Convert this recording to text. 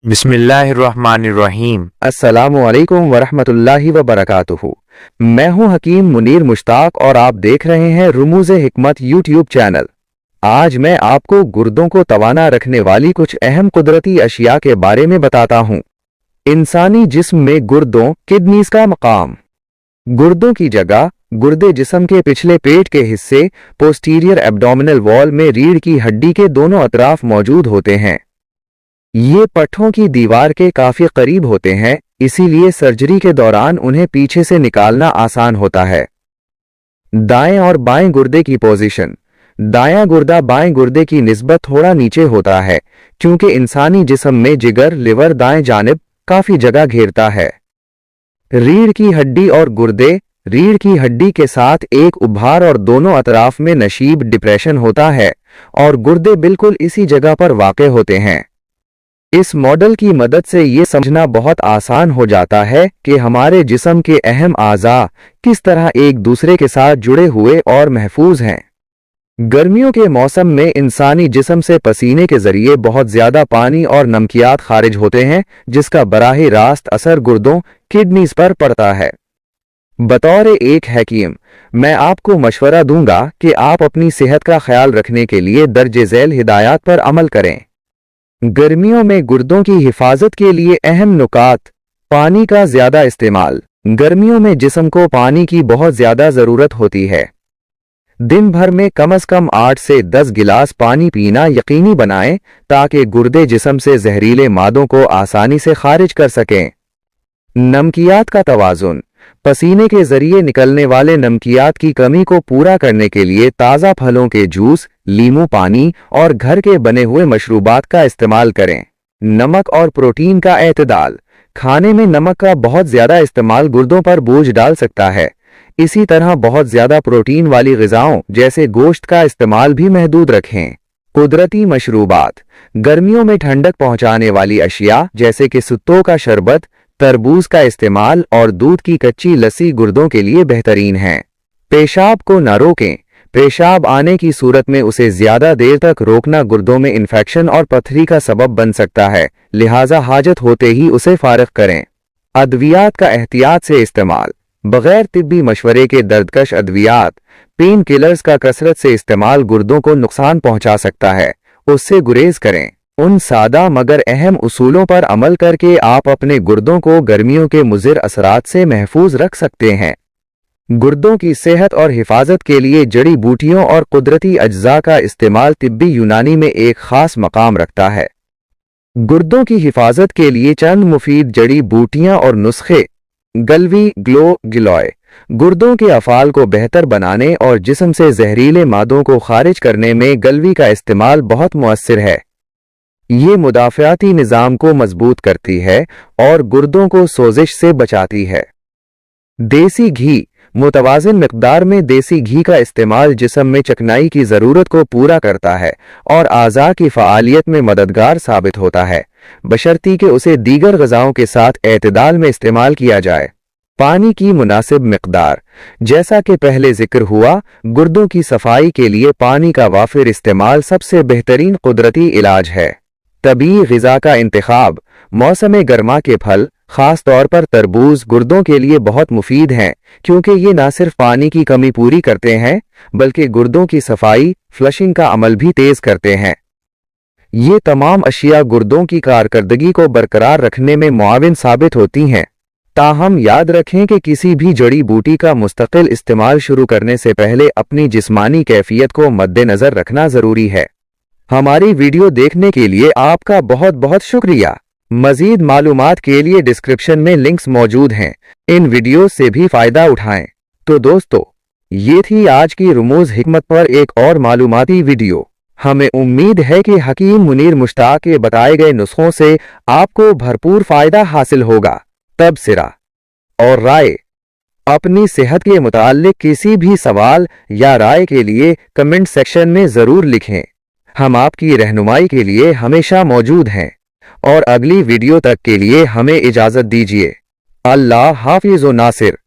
बिस्मिल्लाहिर्रहमानिर्रहीम। अस्सलामुअलैकुम वरहमतुल्लाहि वबरकातुहू। मैं हूं हकीम मुनीर मुश्ताक और आप देख रहे हैं रुमूज़े हिकमत यूट्यूब चैनल। आज मैं आपको गुर्दों को तवाना रखने वाली कुछ अहम कुदरती अशिया के बारे में बताता हूं। इंसानी जिस्म में गुर्दों किडनीज का मकाम। गुर्दों की जगह गुर्दे जिस्म के पिछले पेट के हिस्से पोस्टीरियर एब्डोमिनल वॉल में रीढ़ की हड्डी के दोनों अतराफ मौजूद होते हैं। ये पट्ठों की दीवार के काफी करीब होते हैं, इसीलिए सर्जरी के दौरान उन्हें पीछे से निकालना आसान होता है। दाएं और बाएं गुर्दे की पोजीशन। दायां गुर्दा बाएं गुर्दे की निस्बत थोड़ा नीचे होता है, क्योंकि इंसानी जिस्म में जिगर लिवर दाएं जानिब काफी जगह घेरता है। रीढ़ की हड्डी और गुर्दे। रीढ़ की हड्डी के साथ एक उभार और दोनों अतराफ में नशीब डिप्रेशन होता है और गुर्दे बिल्कुल इसी जगह पर वाक़े होते हैं। इस मॉडल की मदद से ये समझना बहुत आसान हो जाता है कि हमारे जिस्म के अहम आज़ा किस तरह एक दूसरे के साथ जुड़े हुए और महफूज हैं। गर्मियों के मौसम में इंसानी जिस्म से पसीने के जरिए बहुत ज्यादा पानी और नमकियात खारिज होते हैं, जिसका बराह रास्त असर गुर्दों किडनीज पर पड़ता है। बतौर एक हकीम मैं आपको मशवरा दूंगा कि आप अपनी सेहत का ख्याल रखने के लिए दर्ज झैल हिदायत पर अमल करें। गर्मियों में गुर्दों की हिफाजत के लिए अहम नुकात। पानी का ज्यादा इस्तेमाल। गर्मियों में जिस्म को पानी की बहुत ज्यादा जरूरत होती है। दिन भर में कम से कम 8 से 10 गिलास पानी पीना यकीनी बनाएं ताकि गुर्दे जिस्म से जहरीले मादों को आसानी से खारिज कर सकें। नमकियात का तवाजुन। पसीने के जरिए निकलने वाले नमकियात की कमी को पूरा करने के लिए ताज़ा फलों के जूस, लीमू पानी और घर के बने हुए मशरूबात का इस्तेमाल करें। नमक और प्रोटीन का एतदाल। खाने में नमक का बहुत ज्यादा इस्तेमाल गुर्दों पर बोझ डाल सकता है। इसी तरह बहुत ज्यादा प्रोटीन वाली ग़िज़ाओं जैसे गोश्त का इस्तेमाल भी महदूद रखें। कुदरती मशरूबात। गर्मियों में ठंडक पहुंचाने वाली अशिया जैसे कि सुत्तों का शरबत, तरबूज का इस्तेमाल और दूध की कच्ची लस्सी गुर्दों के लिए बेहतरीन है। पेशाब को न रोकें। पेशाब आने की सूरत में उसे ज्यादा देर तक रोकना गुर्दों में इन्फेक्शन और पथरी का सबब बन सकता है, लिहाजा हाजत होते ही उसे फारिग करें। अद्वियात का एहतियात से इस्तेमाल। बगैर तिब्बी मशवरे के दर्दकश अद्वियात, पेन किलर्स का कसरत से इस्तेमाल गुर्दों को नुकसान पहुंचा सकता है, उससे गुरेज करें। उन सादा मगर अहम उसूलों पर अमल करके आप अपने गुर्दों को गर्मियों के मुज़िर असरात से महफूज रख सकते हैं। गुर्दों की सेहत और हिफाजत के लिए जड़ी बूटियों और कुदरती अज्जा का इस्तेमाल तिब्बी यूनानी में एक खास मकाम रखता है। गुर्दों की हिफाजत के लिए चंद मुफीद जड़ी बूटियां और नुस्खे। गलवी ग्लो गिलोय। गुर्दों के अफ़ाल को बेहतर बनाने और जिस्म से जहरीले मादों को खारिज करने में गलवी का इस्तेमाल बहुत मुअस्सिर है। ये मुदाफ़ियाती निज़ाम को मजबूत करती है और गुर्दों को सोजिश से बचाती है। देसी घी। मुतवाज़िन मिक़दार में देसी घी का इस्तेमाल जिस्म में चिकनाई की ज़रूरत को पूरा करता है और आज़ा की फ़आलियत में मददगार साबित होता है, बशर्ती कि उसे दीगर ग़िज़ाओं के साथ एतदाल में इस्तेमाल किया जाए। पानी की मुनासिब मिक़दार। जैसा कि पहले जिक्र हुआ, गुर्दों की सफाई के लिए पानी का वाफिर इस्तेमाल सबसे बेहतरीन कुदरती इलाज है। तबी ग़िज़ा का इंतखाब। मौसम गर्मा के फल, खास तौर पर तरबूज गुर्दों के लिए बहुत मुफीद हैं, क्योंकि ये न सिर्फ पानी की कमी पूरी करते हैं बल्कि गुर्दों की सफाई फ्लशिंग का अमल भी तेज करते हैं। ये तमाम अशिया गुर्दों की कारकर्दगी को बरकरार रखने में मुआविन साबित होती हैं। ताहम याद रखें कि किसी भी जड़ी बूटी का मुस्तकिल इस्तेमाल शुरू करने से पहले अपनी जिस्मानी कैफियत को मद्देनजर रखना जरूरी है। हमारी वीडियो देखने के लिए आपका बहुत बहुत शुक्रिया। मजीद मालूमात के लिए डिस्क्रिप्शन में लिंक्स मौजूद हैं, इन वीडियो से भी फायदा उठाएं। तो दोस्तों, ये थी आज की रुमूज़ हिकमत पर एक और मालूमाती वीडियो। हमें उम्मीद है कि हकीम मुनीर मुश्ताक के बताए गए नुस्खों से आपको भरपूर फायदा हासिल होगा। तबसरा और राय। अपनी सेहत के मुताल्लिक किसी भी सवाल या राय के लिए कमेंट सेक्शन में ज़रूर लिखें। हम आपकी रहनुमाई के लिए हमेशा मौजूद हैं और अगली वीडियो तक के लिए हमें इजाज़त दीजिए। अल्लाह हाफिज़ व नासिर।